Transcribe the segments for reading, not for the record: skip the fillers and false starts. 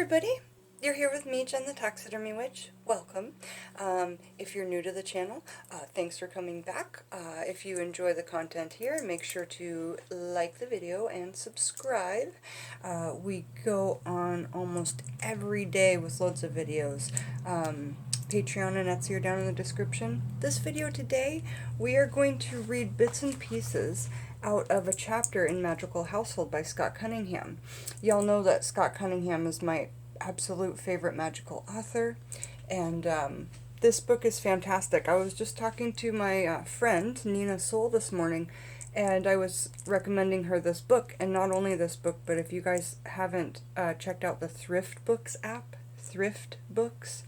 everybody, you're here with me, Jenn the Taxidermy Witch. Welcome. If you're new to the channel, thanks for coming back. If you enjoy the content here, make sure to like the video and subscribe. We go on almost every day with loads of videos. Patreon and Etsy are down in the description. This video today, we are going to read bits and pieces out of a chapter in Magical Household by Scott Cunningham. Y'all know that Scott Cunningham is my absolute favorite magical author, and this book is fantastic. I was just talking to my friend, Nina Soul, this morning, and I was recommending her this book, and not only this book, but if you guys haven't checked out the Thrift Books app, Thrift Books,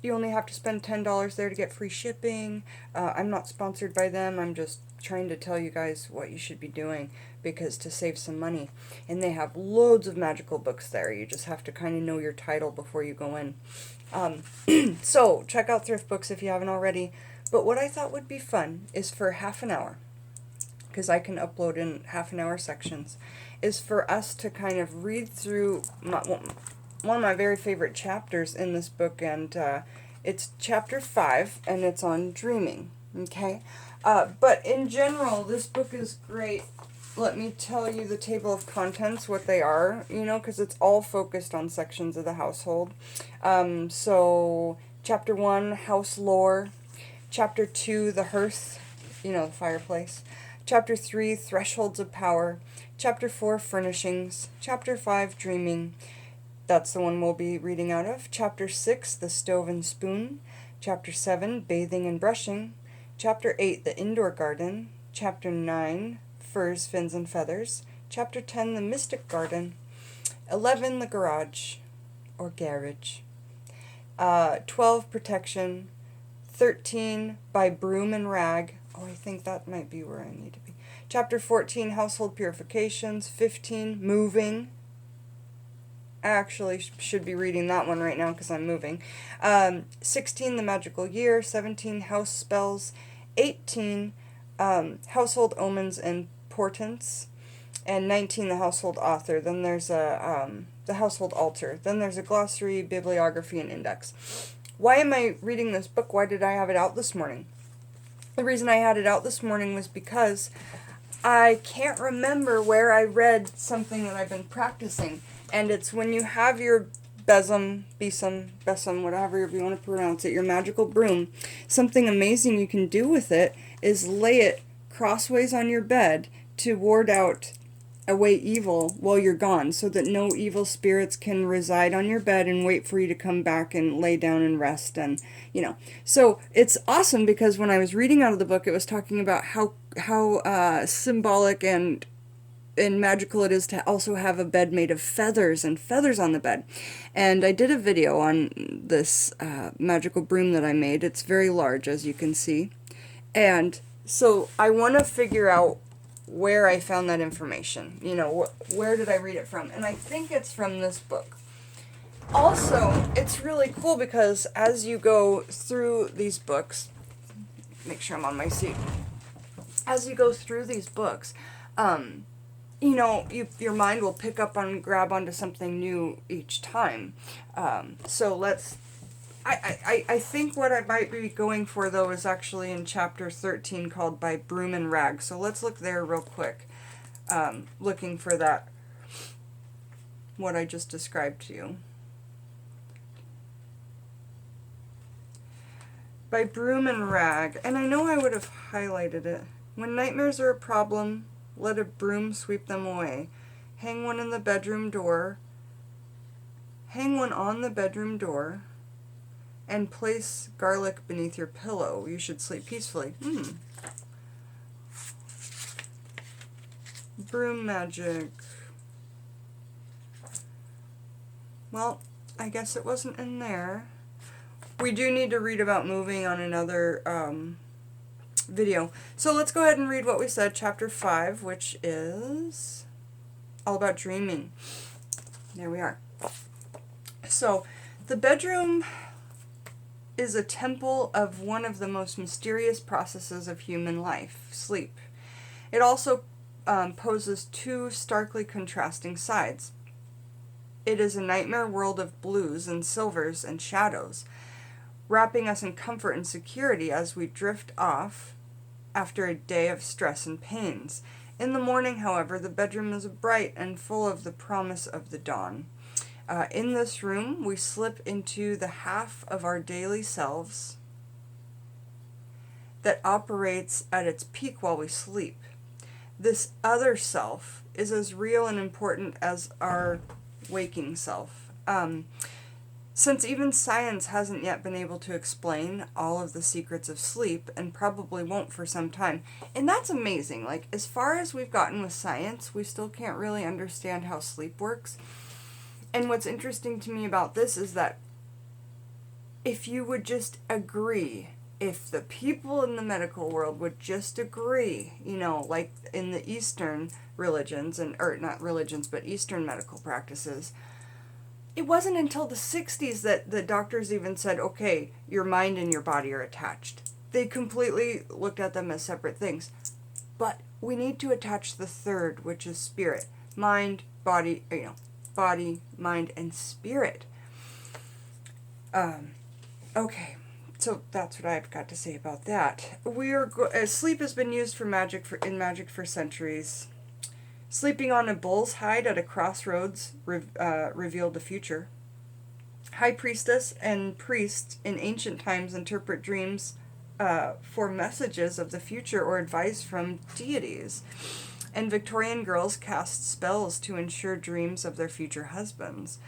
you only have to spend $10 there to get free shipping. I'm not sponsored by them. I'm just trying to tell you guys what you should be doing because to save some money. And they have loads of magical books there. You just have to kind of know your title before you go in. So check out Thrift Books if you haven't already. But what I thought would be fun is for half an hour, because I can upload in half-an-hour sections, is for us to kind of read through one of my very favorite chapters in this book, and it's chapter 5, and it's on dreaming, okay? But in general, this book is great. Let me tell you the table of contents, what they are, you know, because it's all focused on sections of the household. So, chapter 1, house lore. Chapter 2, the hearth, you know, the fireplace. Chapter 3, thresholds of power. Chapter 4, furnishings. Chapter 5, dreaming. That's the one we'll be reading out of. Chapter 6, the stove and spoon. Chapter 7, bathing and brushing. Chapter 8, the indoor garden. Chapter 9, furs, fins, and feathers. Chapter 10, the mystic garden. 11, the garage, or garage. 12, protection. 13, by broom and rag. Oh, I think that might be where I need to be. Chapter 14, household purifications. 15, moving. I actually should be reading that one right now because I'm moving. 16, the magical year. 17, house spells. 18, household omens and portents. And 19, the household author. Then there's the household altar. Then there's a glossary, bibliography, and index. Why am I reading this book? Why did I have it out this morning? The reason I had it out this morning was because I can't remember where I read something that I've been practicing. And it's when you have your besom, whatever you want to pronounce it, your magical broom, something amazing you can do with it is lay it crossways on your bed to ward out away evil while you're gone, so that no evil spirits can reside on your bed and wait for you to come back and lay down and rest. And, you know, so it's awesome because when I was reading out of the book, it was talking about how symbolic and magical it is to also have a bed made of feathers and feathers on the bed. And I did a video on this magical broom that I made. It's very large, as you can see. And so I want to figure out where I found that information. You know, where did I read it from? And I think it's from this book. Also, it's really cool because as you go through these books, make sure I'm on my seat. As you go through these books, you know, your mind will pick up on, grab onto something new each time. So I think what I might be going for, though, is actually in chapter 13 called By Broom and Rag. So let's look there real quick, looking for that, what I just described to you. By Broom and Rag. And I know I would have highlighted it. When nightmares are a problem, let a broom sweep them away. Hang one in the bedroom door. Hang one on the bedroom door. And place garlic beneath your pillow. You should sleep peacefully. Broom magic. Well, I guess it wasn't in there. We do need to read about moving on another video. So let's go ahead and read what we said, chapter 5, which is all about dreaming. There we are. So, the bedroom is a temple of one of the most mysterious processes of human life, sleep. It also poses two starkly contrasting sides. It is a nightmare world of blues and silvers and shadows, wrapping us in comfort and security as we drift off after a day of stress and pains. In the morning, however, the bedroom is bright and full of the promise of the dawn. In this room, we slip into the half of our daily selves that operates at its peak while we sleep. This other self is as real and important as our waking self. Since even science hasn't yet been able to explain all of the secrets of sleep, and probably won't for some time. And that's amazing. Like, as far as we've gotten with science, we still can't really understand how sleep works. And what's interesting to me about this is that if you would just agree, if the people in the medical world would just agree, you know, like in the Eastern religions, or not religions, but Eastern medical practices, it wasn't until the 60s that the doctors even said, okay, your mind and your body are attached. They completely looked at them as separate things. But we need to attach the third, which is spirit. Mind, body, body, mind, and spirit. Okay, so that's what I've got to say about that. Sleep has been used in magic for centuries. Sleeping on a bull's hide at a crossroads revealed the future. High priestess and priests in ancient times interpret dreams for messages of the future or advice from deities. And Victorian girls cast spells to ensure dreams of their future husbands.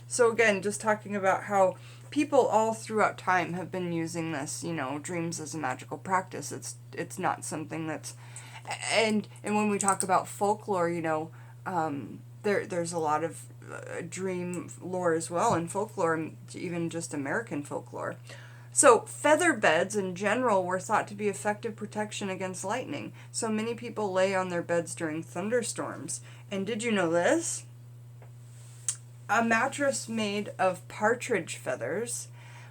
So again, just talking about how people all throughout time have been using this, you know, dreams as a magical practice. It's not something that's... And when we talk about folklore, you know, there's a lot of dream lore as well in folklore, even just American folklore. So feather beds in general were thought to be effective protection against lightning. So many people lay on their beds during thunderstorms. And did you know this? A mattress made of partridge feathers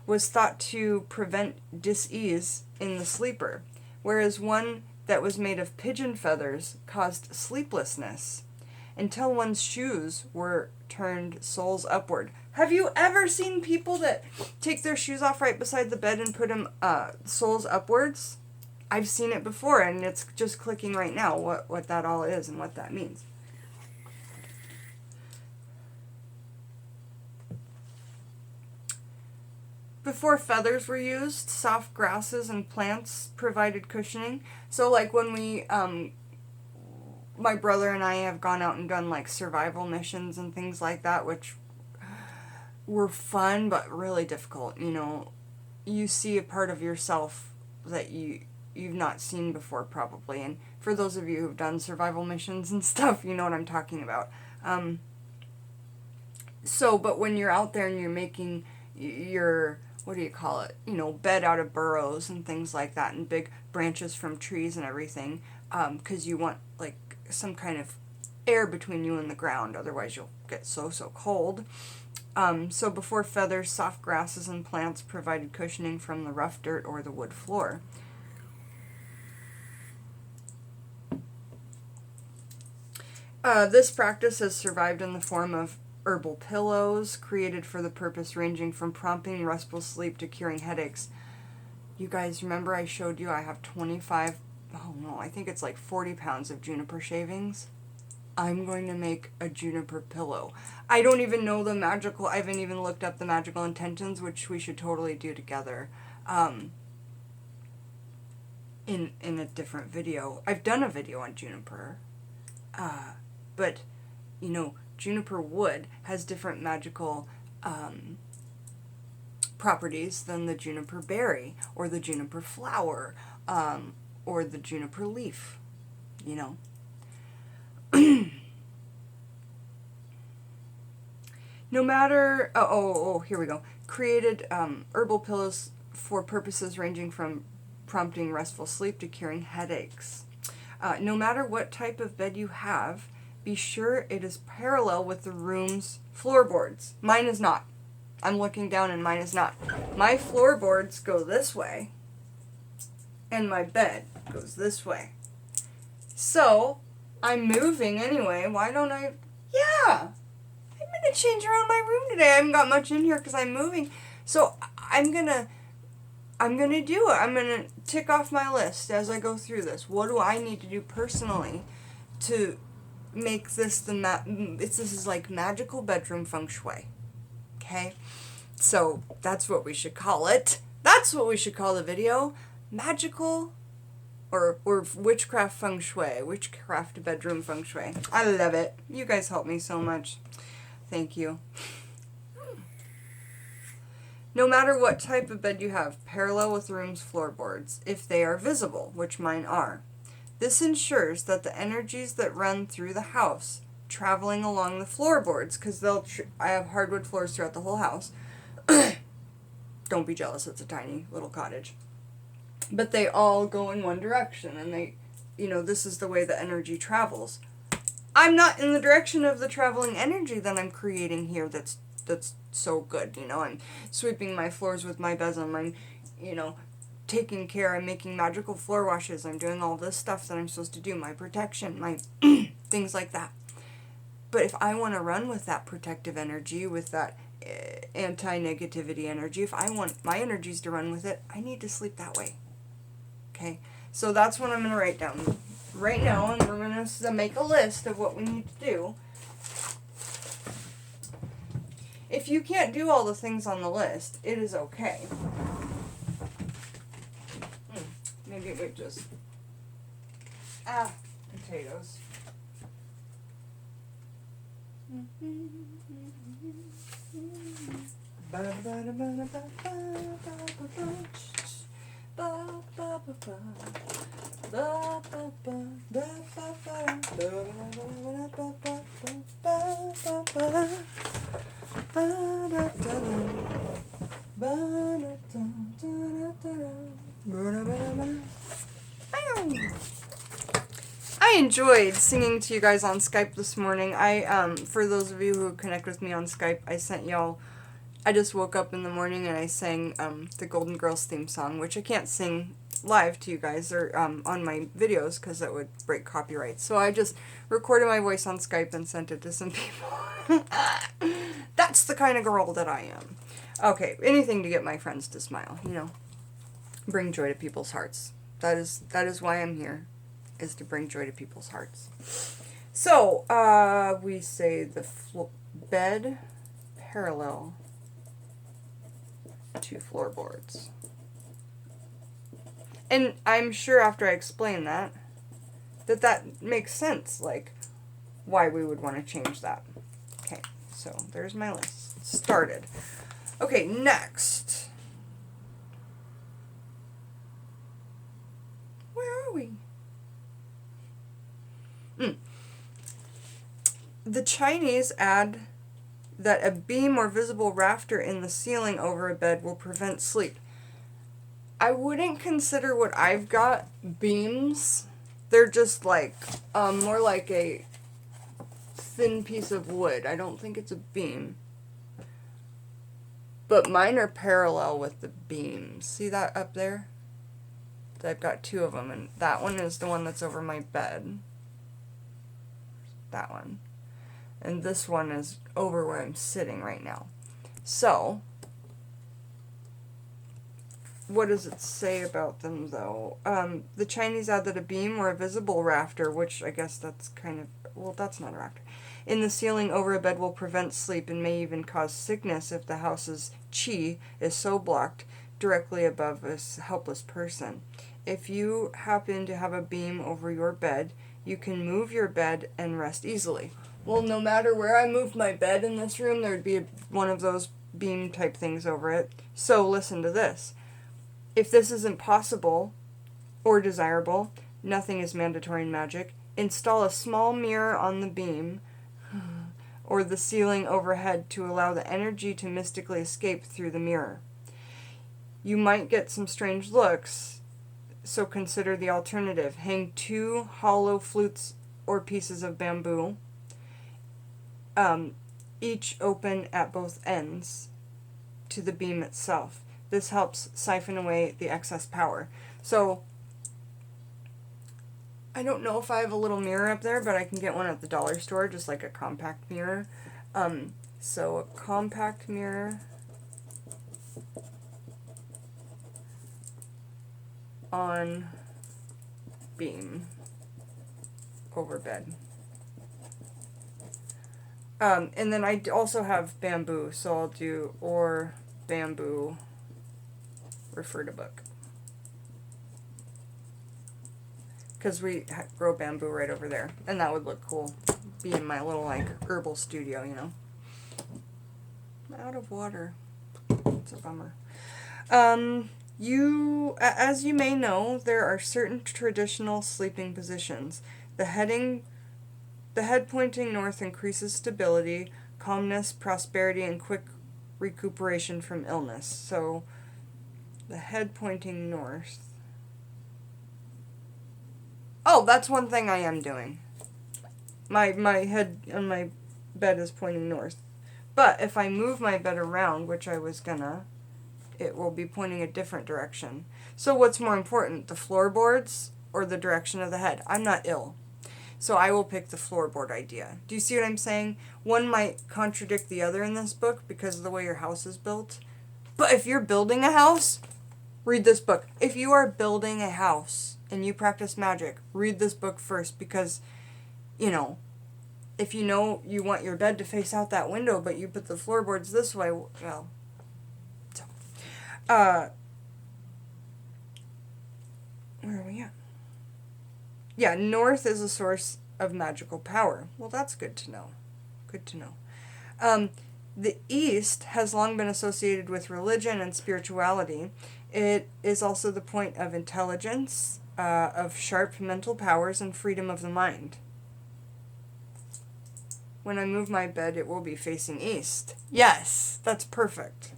was thought to prevent dis-ease in the sleeper, whereas one that was made of pigeon feathers caused sleeplessness until one's shoes were turned soles upward. Have you ever seen people that take their shoes off right beside the bed and put them soles upwards? I've seen it before, and it's just clicking right now what that all is and what that means. Before feathers were used, soft grasses and plants provided cushioning. So like when we, my brother and I have gone out and done like survival missions and things like that, which were fun but really difficult. You know, you see a part of yourself that you've not seen before probably. And for those of you who've done survival missions and stuff, you know what I'm talking about. But when you're out there and you're making your... what do you call it? You know, bed out of burrows and things like that, and big branches from trees and everything, because you want like some kind of air between you and the ground, otherwise you'll get so cold. So before feathers, soft grasses and plants provided cushioning from the rough dirt or the wood floor. This practice has survived in the form of herbal pillows, created for the purpose ranging from prompting restful sleep to curing headaches. You guys remember I showed you I have 40 pounds of juniper shavings? I'm going to make a juniper pillow. I don't even know I haven't even looked up the magical intentions, which we should totally do together in a different video. I've done a video on juniper, but, you know, juniper wood has different magical properties than the juniper berry or the juniper flower or the juniper leaf, you know. No matter... here we go. Created herbal pillows for purposes ranging from prompting restful sleep to curing headaches. No matter what type of bed you have, be sure it is parallel with the room's floorboards. Mine is not. I'm looking down and mine is not. My floorboards go this way, and my bed goes this way. So, I'm moving anyway. Why don't I? Yeah. I'm going to change around my room today. I haven't got much in here because I'm moving. So I'm going to do it. I'm going to tick off my list as I go through this. What do I need to do personally to make this this is like magical bedroom feng shui. Okay? So that's what we should call it. That's what we should call the video. Magical or witchcraft feng shui. Witchcraft bedroom feng shui. I love it. You guys help me so much. Thank you. No matter what type of bed you have, parallel with the room's floorboards, if they are visible, which mine are. This ensures that the energies that run through the house, traveling along the floorboards, because I have hardwood floors throughout the whole house. Don't be jealous, it's a tiny little cottage. But they all go in one direction, and this is the way the energy travels. I'm not in the direction of the traveling energy that I'm creating here that's so good. I'm sweeping my floors with my besom. I'm, taking care. I'm making magical floor washes. I'm doing all this stuff that I'm supposed to do. My protection, my things like that. But if I want to run with that protective energy, with that anti-negativity energy, if I want my energies to run with it, I need to sleep that way. Okay? So that's what I'm going to write down right now, and we're going to make a list of what we need to do. If you can't do all the things on the list, it is okay. Maybe it would just... potatoes. I enjoyed singing to you guys on Skype this morning. For those of you who connect with me on Skype, I just woke up in the morning and I sang the Golden Girls theme song, which I can't sing live to you guys or on my videos because that would break copyright. So I just recorded my voice on Skype and sent it to some people. That's the kind of girl that I am. Okay, anything to get my friends to smile, bring joy to people's hearts. That is why I'm here, is to bring joy to people's hearts. So, we say the bed parallel to floorboards. And I'm sure after I explain that makes sense, like, why we would want to change that. Okay, so there's my list. Started. Okay, next. Where are we? The Chinese add that a beam or visible rafter in the ceiling over a bed will prevent sleep. I wouldn't consider what I've got beams. They're just like, more like a thin piece of wood. I don't think it's a beam. But mine are parallel with the beams. See that up there? I've got two of them, and that one is the one that's over my bed. That one. And this one is over where I'm sitting right now. So, what does it say about them, though? The Chinese add that a beam or a visible rafter, which I guess that's kind of... Well, that's not a rafter. In the ceiling over a bed will prevent sleep and may even cause sickness if the house's qi is so blocked directly above a helpless person. If you happen to have a beam over your bed, you can move your bed and rest easily. Well, no matter where I moved my bed in this room, there would be one of those beam type things over it. So listen to this. If this isn't possible or desirable, nothing is mandatory in magic. Install a small mirror on the beam or the ceiling overhead to allow the energy to mystically escape through the mirror. You might get some strange looks, so consider the alternative. Hang 2 hollow flutes or pieces of bamboo, each open at both ends, to the beam itself. This helps siphon away the excess power. So, I don't know if I have a little mirror up there, but I can get one at the dollar store, just like a compact mirror. So a compact mirror on beam over bed. And then I also have bamboo, so I'll do or bamboo, refer to book. Because we grow bamboo right over there, and that would look cool. Be in my little, like, herbal studio, you know. I'm out of water. It's a bummer. As you may know, there are certain traditional sleeping positions. The head pointing north increases stability, calmness, prosperity, and quick recuperation from illness. So, the head pointing north. Oh, that's one thing I am doing. My head on my bed is pointing north. But if I move my bed around, which I was gonna, it will be pointing a different direction. So what's more important, the floorboards or the direction of the head? I'm not ill. So I will pick the floorboard idea. Do you see what I'm saying? One might contradict the other in this book because of the way your house is built. But if you're building a house, read this book. If you are building a house and you practice magic, read this book first because, you know, if you know you want your bed to face out that window, but you put the floorboards this way, well, so, where are we at? Yeah, north is a source of magical power. Well, that's good to know. Good to know. The east has long been associated with religion and spirituality. It is also the point of intelligence, of sharp mental powers, and freedom of the mind. When I move my bed, it will be facing east. Yes, that's perfect.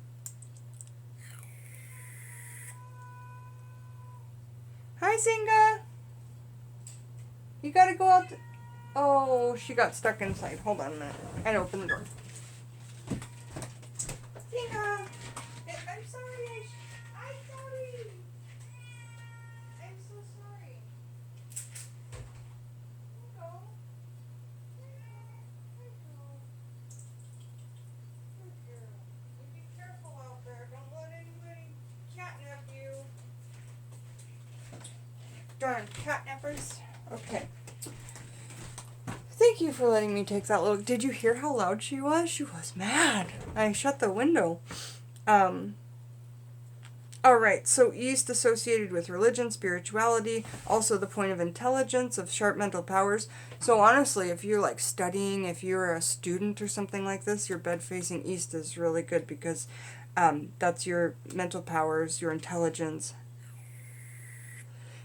Hi, Zinga. You gotta go out. Oh, she got stuck inside. Hold on a minute. I open the door. Zinga. I'm sorry. I'm sorry. I'm so sorry. Go. Be careful out there. Don't let anybody catnap you. Darn catnappers. Okay. Thank you for letting me take that little... Did you hear how loud she was? She was mad. I shut the window. Alright, so east associated with religion, spirituality, also the point of intelligence, of sharp mental powers. So honestly, if you're like studying, if you're a student or something like this, your bed facing east is really good because that's your mental powers, your intelligence,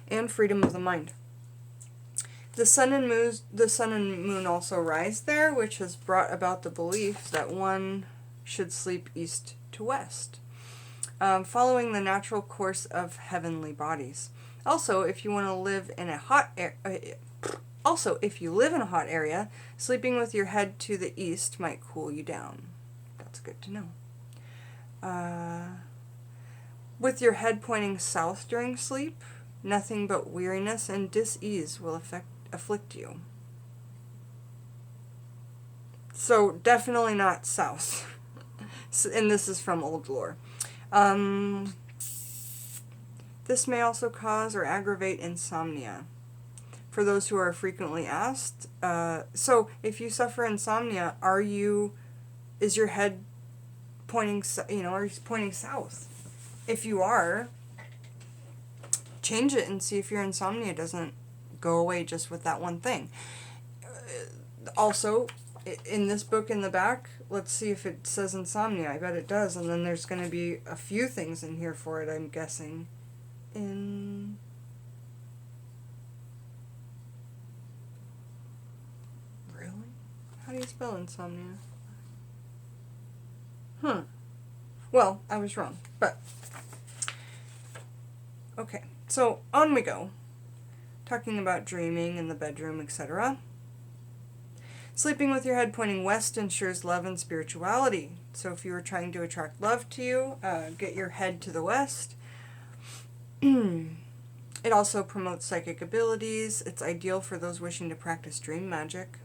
and freedom of the mind. The sun and moon also rise there, which has brought about the belief that one should sleep east to west, following the natural course of heavenly bodies. Also, if you want to live in a hot if you live in a hot area, sleeping with your head to the east might cool you down. That's good to know. With your head pointing south during sleep, nothing but weariness and dis-ease will afflict you. So definitely not south. And this is from old lore. This may also cause or aggravate insomnia. For those who are frequently asked, so if you suffer insomnia, is your head pointing, are you pointing south? If you are, change it and see if your insomnia doesn't go away just with that one thing. Also, in this book in the back, let's see if it says insomnia. I bet it does, and then there's going to be a few things in here for it, I'm guessing. Really? How do you spell insomnia? Well, I was wrong, but... Okay, so on we go. Talking about dreaming in the bedroom, etc. Sleeping with your head pointing west ensures love and spirituality. So if you are trying to attract love to you, get your head to the west. It also promotes psychic abilities. It's ideal for those wishing to practice dream magic.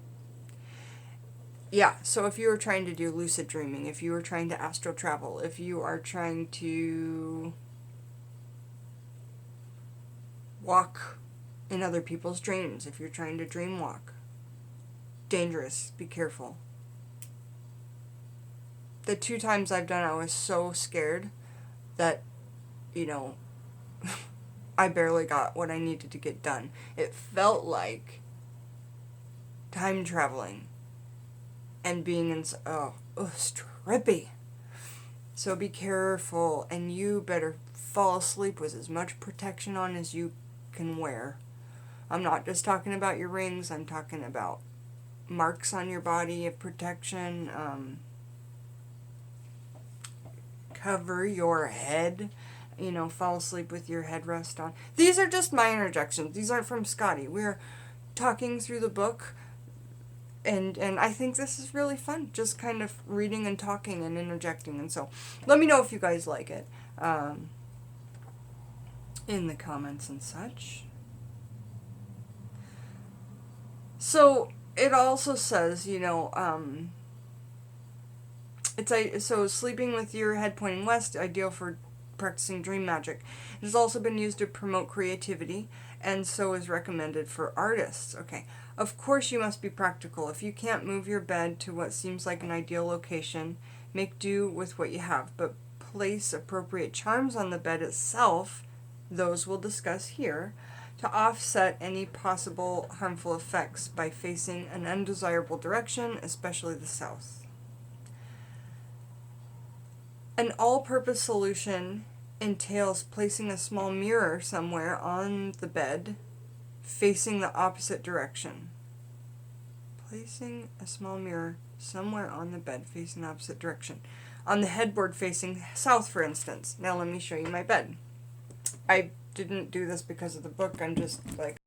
Yeah, so if you were trying to do lucid dreaming, if you were trying to astral travel, if you are trying to walk in other people's dreams, if you're trying to dream walk, dangerous, be careful. The 2 times I've done it, I was so scared that, you know, I barely got what I needed to get done. It felt like time traveling and being in, it's trippy. So be careful, and you better fall asleep with as much protection on as you can wear. I'm not just talking about your rings, I'm talking about marks on your body of protection. Cover your head. Fall asleep with your headrest on. These are just my interjections. These aren't from Scotty. We're talking through the book, and I think this is really fun, just kind of reading and talking and interjecting. And so let me know if you guys like it in the comments and such. So it also says, so sleeping with your head pointing west, ideal for practicing dream magic. It has also been used to promote creativity, and so is recommended for artists. Okay, of course you must be practical. If you can't move your bed to what seems like an ideal location, make do with what you have, but place appropriate charms on the bed itself, those we'll discuss here, to offset any possible harmful effects by facing an undesirable direction, especially the south. An all-purpose solution entails placing a small mirror somewhere on the bed facing the opposite direction. Placing a small mirror somewhere on the bed facing the opposite direction. On the headboard facing south, for instance. Now let me show you my bed. I didn't do this because of the book. I'm just like